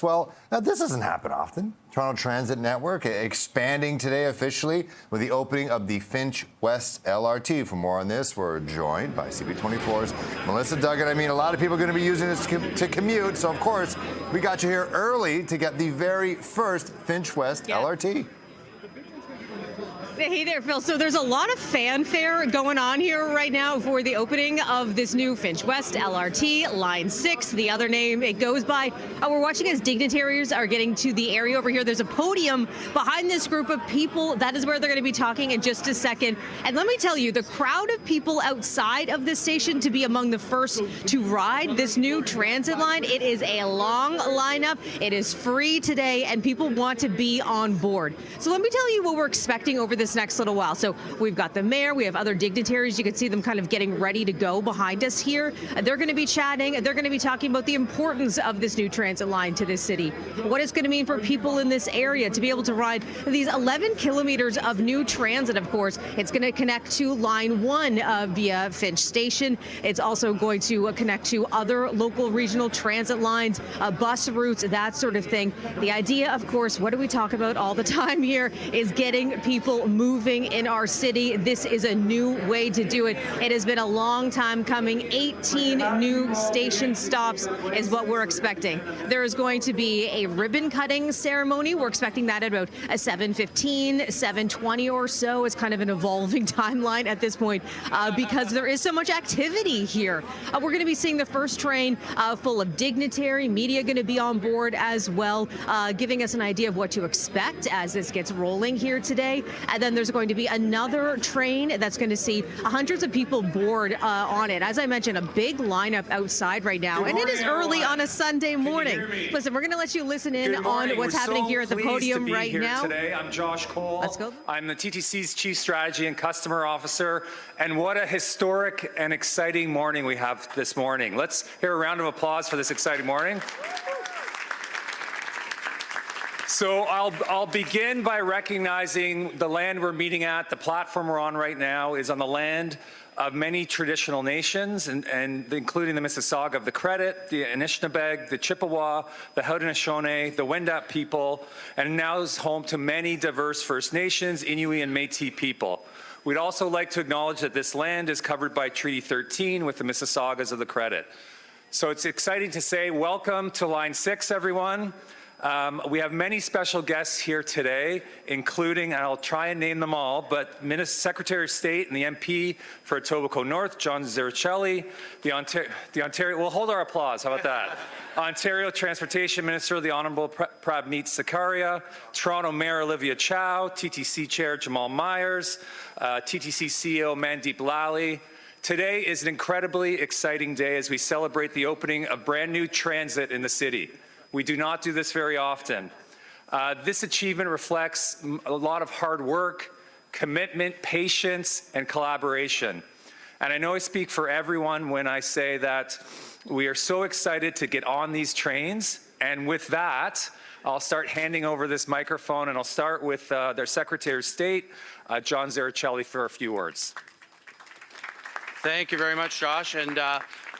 West. Well, now this doesn't happen often. Toronto Transit Network expanding today officially with the opening of the Finch West LRT. For more on this, we're joined by CP24's Melissa Duggan. I mean, a lot of people are going to be using this to commute, so of course, we got you here early to get the very first Finch West LRT. Hey there, Phil. So there's a lot of fanfare going on here right now for the opening of this new Finch West LRT, Line 6, the other name it goes by. We're watching as dignitaries are getting to the area over here. There's a podium behind this group of people. That is where they're going to be talking in just a second. And let me tell you, the crowd of people outside of this station to be among the first to ride this new transit line, it is a long lineup. It is free today, and people want to be on board. So let me tell you what we're expecting over this next little while. So we've got the mayor, we have other dignitaries. You can see them kind of getting ready to go behind us here. They're going to be chatting. They're going to be talking about the importance of this new transit line to this city, what it's going to mean for people in this area to be able to ride these 11 kilometers of new transit. Of course, it's going to connect to Line 1 via Finch Station. It's also going to connect to other local regional transit lines, bus routes, that sort of thing. The idea, of course, what do we talk about all the time here, is getting people moving in our city. This is a new way to do it. It has been a long time coming. 18 new station stops is what we're expecting. There is going to be a ribbon cutting ceremony. We're expecting that at about 7:15, 7:20 or so. It's kind of an evolving timeline at this point because there is so much activity here. We're going to be seeing the first train full of dignitary, media going to be on board as well, giving us an idea of what to expect as this gets rolling here today. And then there's going to be another train that's going to see hundreds of people board on it. As I mentioned, a big lineup outside right now, and it is early on a Sunday morning. Listen, we're going to let you listen in on what's happening here at the podium right now. Today, I'm Josh Cole. Let's go. I'm the TTC's Chief Strategy and Customer Officer, and what a historic and exciting morning we have this morning. Let's hear a round of applause for this exciting morning. So I'll begin by recognizing the land we're meeting at. The platform we're on right now is on the land of many traditional nations, and including the Mississauga of the Credit, the Anishinaabeg, the Chippewa, the Haudenosaunee, the Wendat people, and now is home to many diverse First Nations, Inuit, and Métis people. We'd also like to acknowledge that this land is covered by Treaty 13 with the Mississaugas of the Credit. So it's exciting to say welcome to Line 6, everyone. We have many special guests here today, including, and I'll try and name them all, but Secretary of State and the MP for Etobicoke North, John Zaricelli, the Ontario, we'll hold our applause, how about that? Ontario Transportation Minister, the Honourable Prabmeet Sakaria, Toronto Mayor Olivia Chow, TTC Chair Jamal Myers, TTC CEO Mandeep Lally. Today is an incredibly exciting day as we celebrate the opening of brand new transit in the city. We do not do this very often. This achievement reflects a lot of hard work, commitment, patience, and collaboration. And I know I speak for everyone when I say that we are so excited to get on these trains. And with that, I'll start handing over this microphone, and I'll start with their Secretary of State, John Zaricelli, for a few words. Thank you very much, Josh. And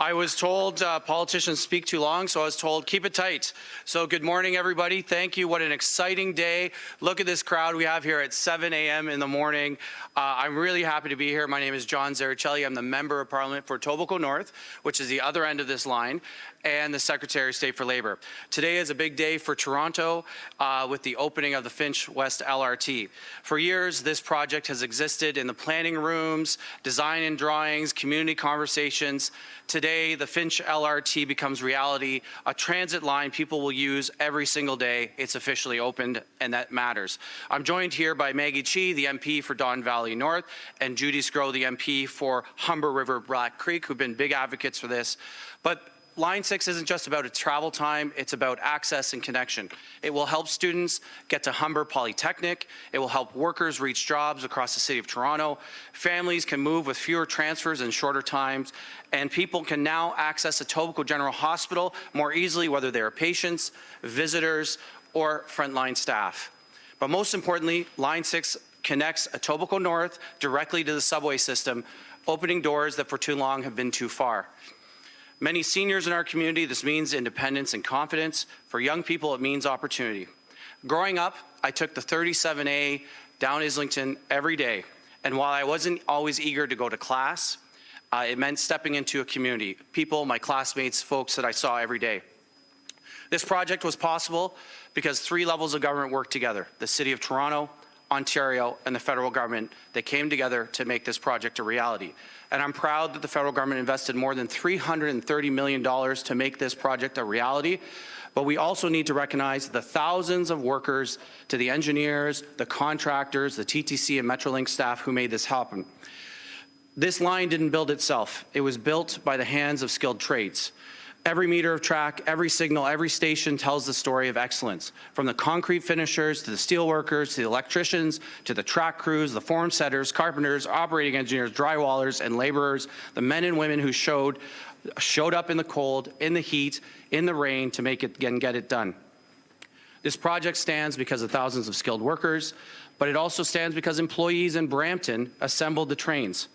I was told politicians speak too long, so I was told keep it tight. So good morning, everybody. Thank you. What an exciting day. Look at this crowd we have here at 7 a.m. in the morning. I'm really happy to be here. My name is John Zaricelli. I'm the Member of Parliament for Etobicoke North, which is the other end of this line, and the Secretary of State for Labour. Today is a big day for Toronto with the opening of the Finch West LRT. For years, this project has existed in the planning rooms, design and drawings, community conversations. Today, the Finch LRT becomes reality, a transit line people will use every single day. It's officially opened, and that matters. I'm joined here by Maggie Chee, the MP for Don Valley North, and Judy Scrow, the MP for Humber River Black Creek, who've been big advocates for this. But Line 6 isn't just about its travel time, it's about access and connection. It will help students get to Humber Polytechnic, it will help workers reach jobs across the city of Toronto, families can move with fewer transfers and shorter times, and people can now access Etobicoke General Hospital more easily, whether they are patients, visitors, or frontline staff. But most importantly, Line 6 connects Etobicoke North directly to the subway system, opening doors that for too long have been too far. Many seniors in our community, this means independence and confidence. For young people, it means opportunity. Growing up, I took the 37A down Islington every day. And while I wasn't always eager to go to class, it meant stepping into a community, people, my classmates, folks that I saw every day. This project was possible because 3 levels of government worked together: the City of Toronto, Ontario, and the federal government. They came together to make this project a reality. And I'm proud that the federal government invested more than $330 million to make this project a reality. But we also need to recognize the thousands of workers, to the engineers, the contractors, the TTC and Metrolink staff who made this happen. This line didn't build itself. It was built by the hands of skilled trades. Every meter of track, every signal, every station tells the story of excellence. From the concrete finishers, to the steel workers, to the electricians, to the track crews, the form setters, carpenters, operating engineers, drywallers, and laborers, the men and women who showed up in the cold, in the heat, in the rain to make it and get it done. This project stands because of thousands of skilled workers, but it also stands because employees in Brampton assembled the trains.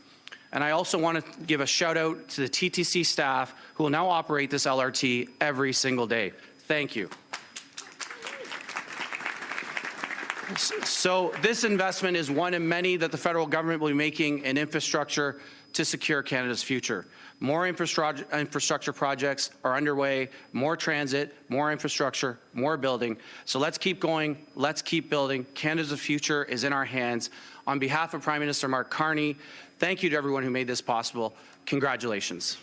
And I also want to give a shout out to the TTC staff who will now operate this LRT every single day. Thank you. So this investment is one of many that the federal government will be making in infrastructure to secure Canada's future. More infrastructure projects are underway, more transit, more infrastructure, more building. So let's keep going, let's keep building. Canada's future is in our hands. On behalf of Prime Minister Mark Carney, thank you to everyone who made this possible. Congratulations.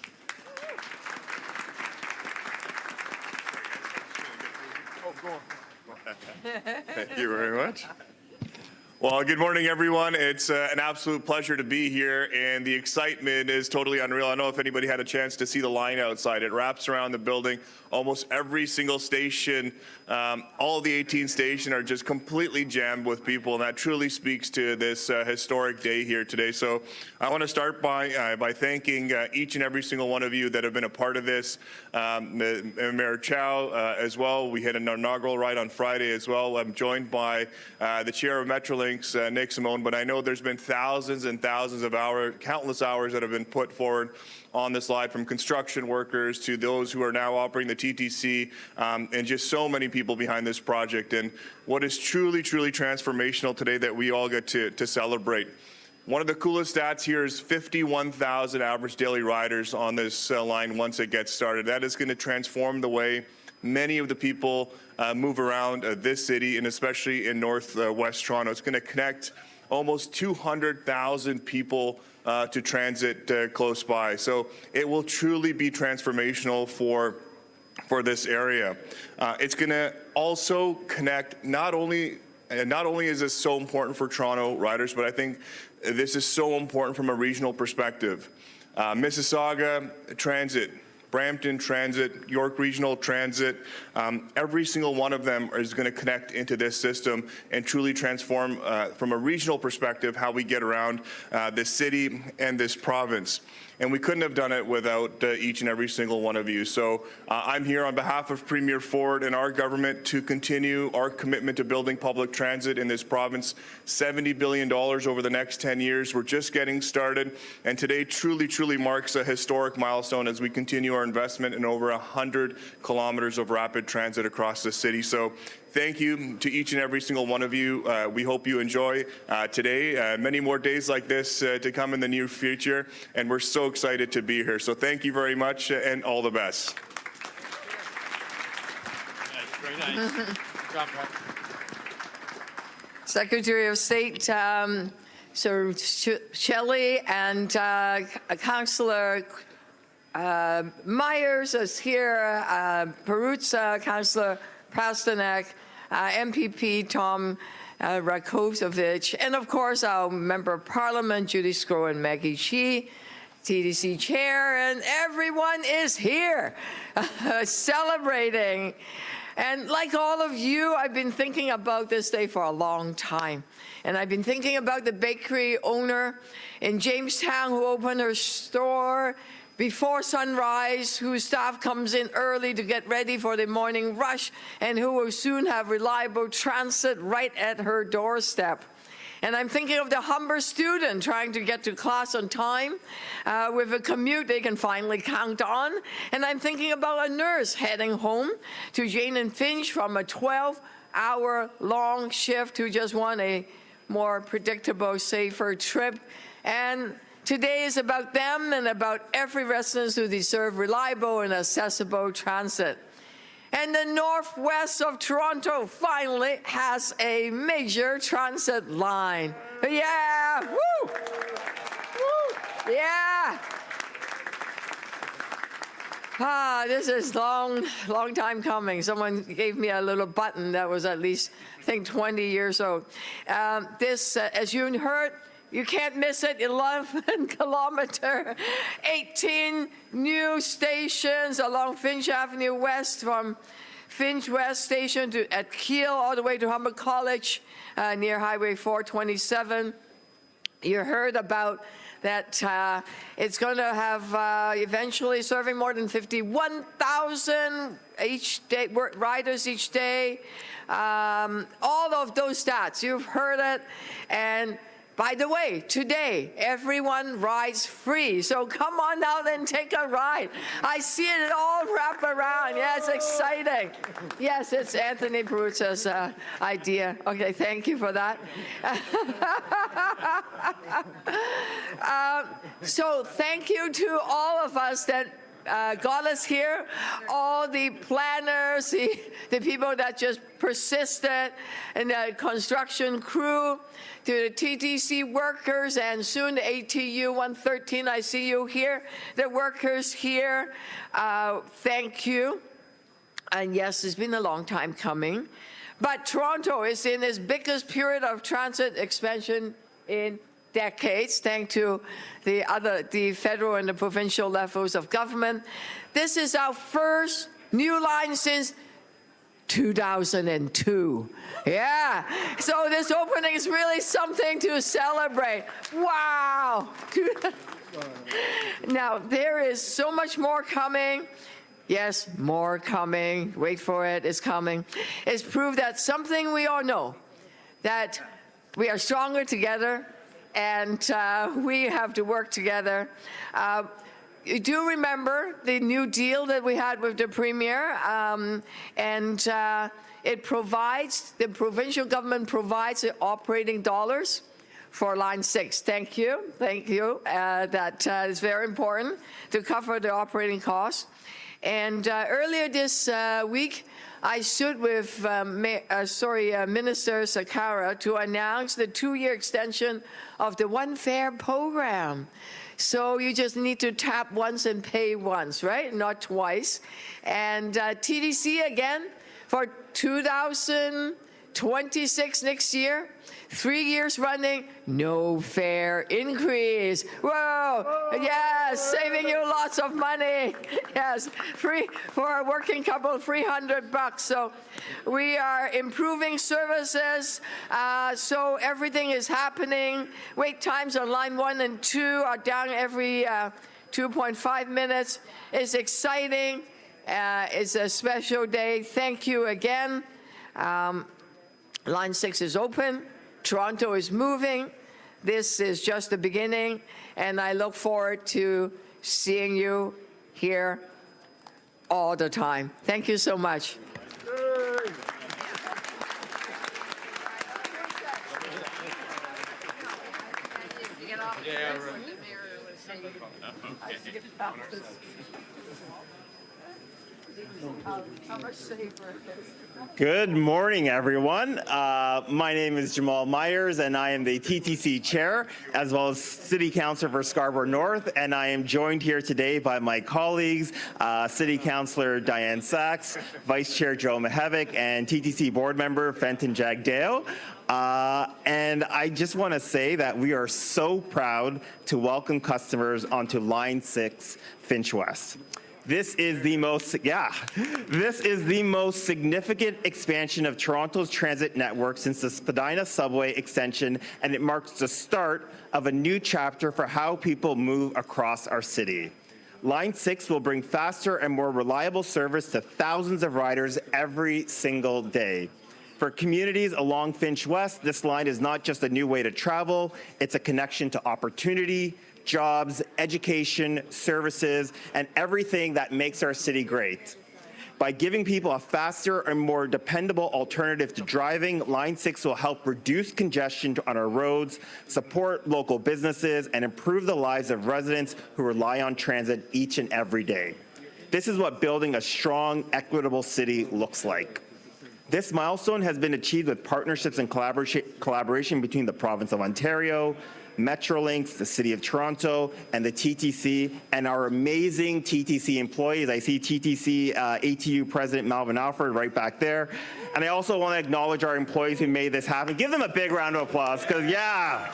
Thank you very much. Well, good morning, everyone. It's an absolute pleasure to be here, and the excitement is totally unreal. I don't know if anybody had a chance to see the line outside. It wraps around the building. Almost every single station, all of the 18 stations are just completely jammed with people, and that truly speaks to this historic day here today. So I want to start by thanking each and every single one of you that have been a part of this. Mayor Chow as well. We had an inaugural ride on Friday as well. I'm joined by the chair of Metrolink, Nick Simone, but I know there's been thousands and thousands of hours, countless hours that have been put forward on this slide, from construction workers to those who are now operating the TTC, and just so many people behind this project. And what is truly, truly transformational today that we all get to celebrate. One of the coolest stats here is 51,000 average daily riders on this line once it gets started. That is going to transform the way many of the people move around this city, and especially in northwest Toronto. It's going to connect almost 200,000 people to transit close by. So it will truly be transformational for this area. It's going to also connect not only is this so important for Toronto riders, but I think this is so important from a regional perspective. Mississauga Transit, Brampton Transit, York Regional Transit, every single one of them is going to connect into this system and truly transform, from a regional perspective, how we get around this city and this province. And we couldn't have done it without each and every single one of you. So I'm here on behalf of Premier Ford and our government to continue our commitment to building public transit in this province. $70 billion over the next 10 years. We're just getting started. And today truly, truly marks a historic milestone as we continue our investment in over 100 kilometers of rapid transit across the city. So thank you to each and every single one of you. We hope you enjoy today. Many more days like this to come in the near future, and we're so excited to be here. So thank you very much, and all the best. Very nice. Good job, Mark. Secretary of State Sir Shelley and Councillor Myers is here, Perutza, Councillor Pasternak, MPP Tom Rakotovich, and of course our Member of Parliament Judy Sgro and Maggie Shee, TTC Chair, and everyone is here celebrating. And like all of you, I've been thinking about this day for a long time. And I've been thinking about the bakery owner in Jamestown who opened her store before sunrise, whose staff comes in early to get ready for the morning rush, and who will soon have reliable transit right at her doorstep. And I'm thinking of the Humber student trying to get to class on time with a commute they can finally count on. And I'm thinking about a nurse heading home to Jane and Finch from a 12-hour-long shift who just want a more predictable, safer trip. And today is about them and about every resident who deserve reliable and accessible transit. And the northwest of Toronto finally has a major transit line. Yeah, woo! Woo! Yeah! This is long time coming. Someone gave me a little button that was at least, I think, 20 years old. This, as you heard, you can't miss it, 11 kilometer, 18 new stations along Finch Avenue West from Finch West Station at Keele all the way to Humber College near Highway 427. You heard about that it's going to have eventually serving more than 51,000 each day, riders each day. All of those stats, you've heard it. And by the way, today, everyone rides free. So come on out and take a ride. I see it all wrap around. Yeah, it's exciting. Yes, it's Anthony Bruce's idea. Okay, thank you for that. So thank you to all of us that got us here, all the planners, the people that just persisted, and the construction crew, to the TTC workers, and soon the ATU 113, I see you here, the workers here, thank you. And yes, it's been a long time coming, but Toronto is in its biggest period of transit expansion in decades, thanks to the federal and the provincial levels of government. This is our first new line since 2002. Yeah, so this opening is really something to celebrate. Wow. Now, there is so much more coming. Yes, more coming. Wait for it, it's coming. It's proof that something we all know, that we are stronger together, and we have to work together. You do remember the new deal that we had with the Premier, and it provides, the provincial government provides the operating dollars for Line 6. Thank you. That is very important to cover the operating costs. And earlier this week, I stood with Minister Sakara to announce the 2-year extension of the One Fare program. So you just need to tap once and pay once, right? Not twice. And TTC again for 2026 next year, 3 years running, no fare increase. Whoa, yes, saving you lots of money. Yes, free for a working couple, $300. So we are improving services. So everything is happening. Wait times on line 1 and 2 are down every 2.5 minutes. It's exciting. It's a special day. Thank you again. Line 6 is open. Toronto is moving. This is just the beginning, and I look forward to seeing you here all the time. Thank you so much. Good morning, everyone. My name is Jamal Myers, and I am the TTC Chair, as well as City Councillor for Scarborough North, and I am joined here today by my colleagues, City Councillor Diane Sachs, Vice Chair Joe Mihevik, and TTC Board Member Fenton Jagdale. And I just want to say that we are so proud to welcome customers onto Line 6 Finch West. This is the most significant expansion of Toronto's transit network since the Spadina subway extension, and it marks the start of a new chapter for how people move across our city. Line 6 will bring faster and more reliable service to thousands of riders every single day. For communities along Finch West, this line is not just a new way to travel, it's a connection to opportunity, jobs, education, services, and everything that makes our city great. By giving people a faster and more dependable alternative to driving, Line 6 will help reduce congestion on our roads, support local businesses, and improve the lives of residents who rely on transit each and every day. This is what building a strong, equitable city looks like. This milestone has been achieved with partnerships and collaboration between the Province of Ontario, Metrolinx, the City of Toronto, and the TTC, and our amazing TTC employees. I see TTC ATU President Malvin Alford right back there. And I also want to acknowledge our employees who made this happen. Give them a big round of applause, because yeah.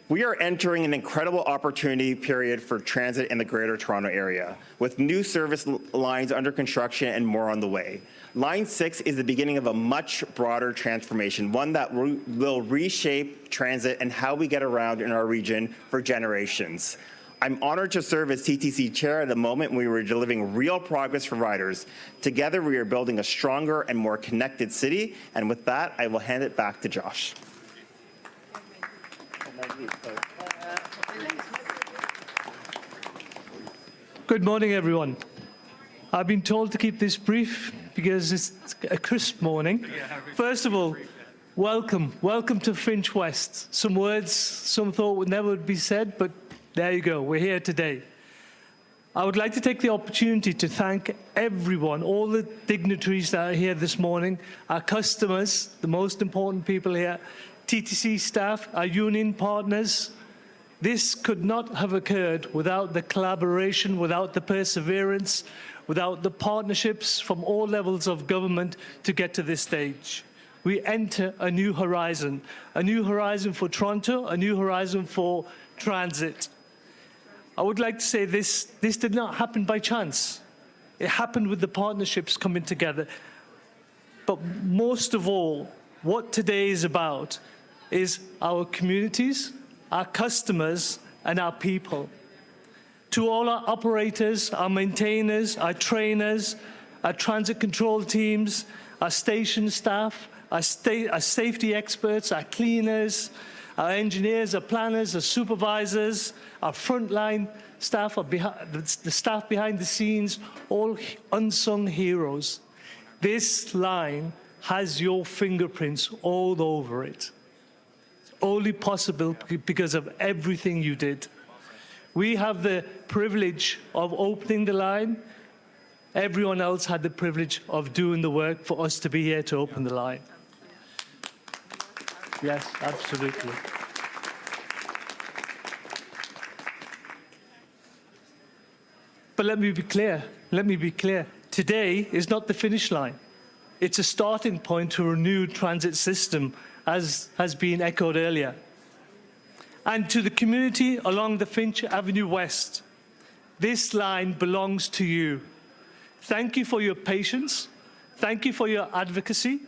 We are entering an incredible opportunity period for transit in the Greater Toronto Area, with new service lines under construction and more on the way. Line 6 is the beginning of a much broader transformation, one that will reshape transit and how we get around in our region for generations. I'm honored to serve as TTC Chair at a moment when we were delivering real progress for riders. Together, we are building a stronger and more connected city, and with that, I will hand it back to Josh. Good morning, everyone. I've been told to keep this brief because it's a crisp morning. First of all, welcome to Finch West. Some words some thought would never be said, but there you go, we're here today. I would like to take the opportunity to thank everyone, all the dignitaries that are here this morning, our customers, the most important people here, TTC staff, our union partners. This could not have occurred without the collaboration, without the perseverance, without the partnerships from all levels of government to get to this stage. We enter a new horizon for Toronto, a new horizon for transit. I would like to say this did not happen by chance. It happened with the partnerships coming together. But most of all, what today is about is our communities, our customers, and our people. To all our operators, our maintainers, our trainers, our transit control teams, our station staff, our safety experts, our cleaners, our engineers, our planners, our supervisors, our frontline staff, the staff behind the scenes, all unsung heroes. This line has your fingerprints all over it. Only possible because of everything you did. We have the privilege of opening the line. Everyone else had the privilege of doing the work for us to be here to open the line. Yes, absolutely. But let me be clear. Today is not the finish line. It's a starting point to a new transit system, as has been echoed earlier. And to the community along the Finch Avenue West, this line belongs to you. Thank you for your patience, thank you for your advocacy,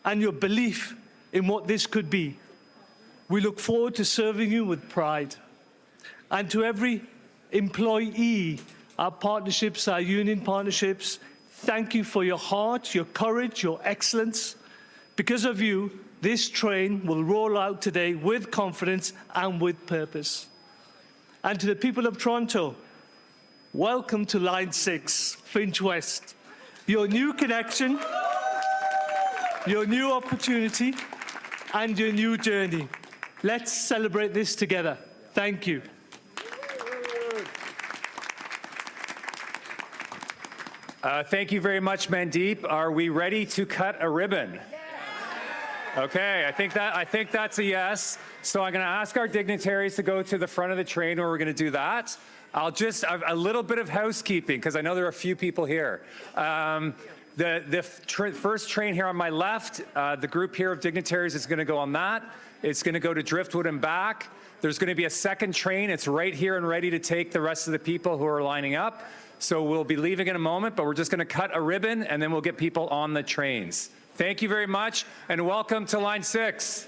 and your belief in what this could be. We look forward to serving you with pride. And to every employee, our partnerships, our union partnerships, thank you for your heart, your courage, your excellence. Because of you, this train will roll out today with confidence and with purpose. And to the people of Toronto, welcome to Line 6, Finch West. Your new connection, your new opportunity, and your new journey. Let's celebrate this together. Thank you. Thank you very much, Mandeep. Are we ready to cut a ribbon? Okay, I think that's a yes. So I'm going to ask our dignitaries to go to the front of the train where we're going to do that. A little bit of housekeeping, because I know there are a few people here. The first train here on my left, the group here of dignitaries is going to go on that. It's going to go to Driftwood and back. There's going to be a second train. It's right here and ready to take the rest of the people who are lining up. So we'll be leaving in a moment, but we're just going to cut a ribbon and then we'll get people on the trains. Thank you very much and welcome to Line 6.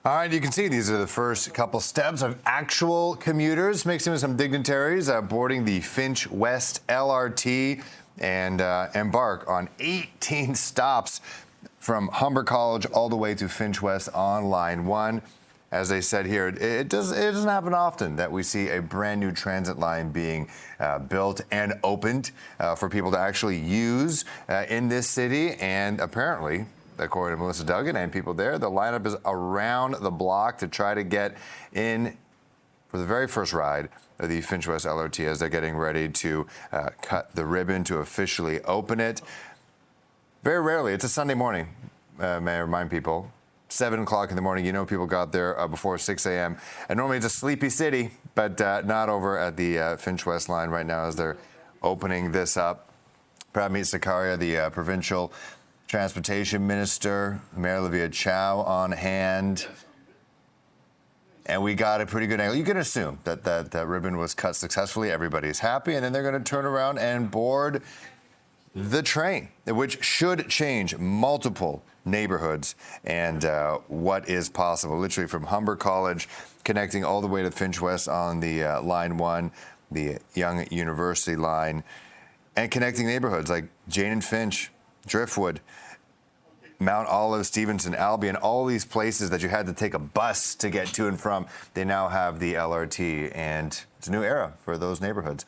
All right, you can see these are the first couple steps of actual commuters mixing with some dignitaries boarding the Finch West LRT and embark on 18 stops from Humber College all the way to Finch West on Line 1. As they said here, it doesn't happen often that we see a brand new transit line being built and opened for people to actually use in this city. And apparently, according to Melissa Duggan and people there, the lineup is around the block to try to get in for the very first ride of the Finch West LRT as they're getting ready to cut the ribbon to officially open it. Very rarely, it's a Sunday morning, may I remind people. 7 o'clock in the morning, you know people got there before 6 a.m. And normally it's a sleepy city, but not over at the Finch West line right now as they're opening this up. Proud to meet Sakaria, the Provincial Transportation Minister, Mayor Olivia Chow on hand. And we got a pretty good angle. You can assume that that ribbon was cut successfully. Everybody's happy. And then they're going to turn around and board the train, which should change multiple neighborhoods and what is possible. Literally from Humber College, connecting all the way to Finch West on the Line 1, the Young University line, and connecting neighborhoods like Jane and Finch, Driftwood, Mount Olive, Stevenson, Albion, all these places that you had to take a bus to get to and from. They now have the LRT, and it's a new era for those neighborhoods.